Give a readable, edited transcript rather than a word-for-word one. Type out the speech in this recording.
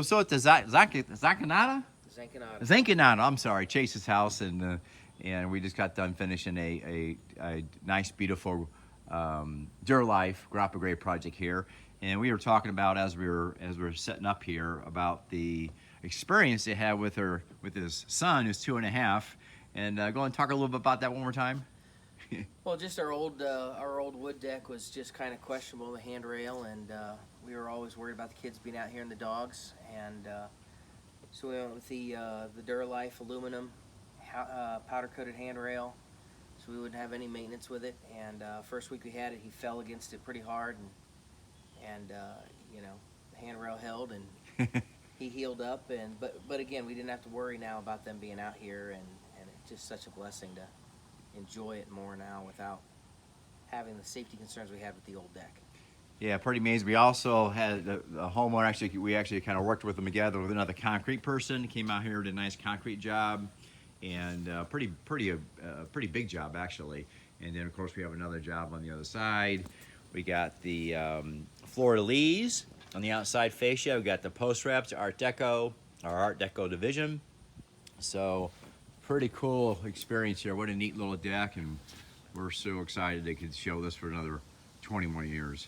So at the Zancanata? Zancanata. Zancanata, I'm sorry, Chase's house, and we just got done finishing a nice, beautiful Duralife Garapa Gray project here, and we were talking about as we were setting up here about the experience they had with his son who's 2.5, and go and talk a little bit about that one more time. Well, just our old wood deck was just kind of questionable, the handrail, and we were always worried about the kids being out here and the dogs, and so we went with the Duralife aluminum powder coated handrail, so we wouldn't have any maintenance with it. And first week we had it, he fell against it pretty hard, and you know, the handrail held, and he healed up, and but again, we didn't have to worry now about them being out here, and it's just such a blessing to enjoy it more now without having the safety concerns we had with the old deck. Yeah, pretty amazing. We also had the homeowner, we actually kind of worked with them together with another concrete person, came out here, did a nice concrete job, and pretty big job actually. And then of course we have another job on the other side. We got the fleur-de-lis on the outside fascia. We got the post reps, Art Deco, our Art Deco division. So pretty cool experience here. What a neat little deck, and we're so excited they could show this for another 20 more years.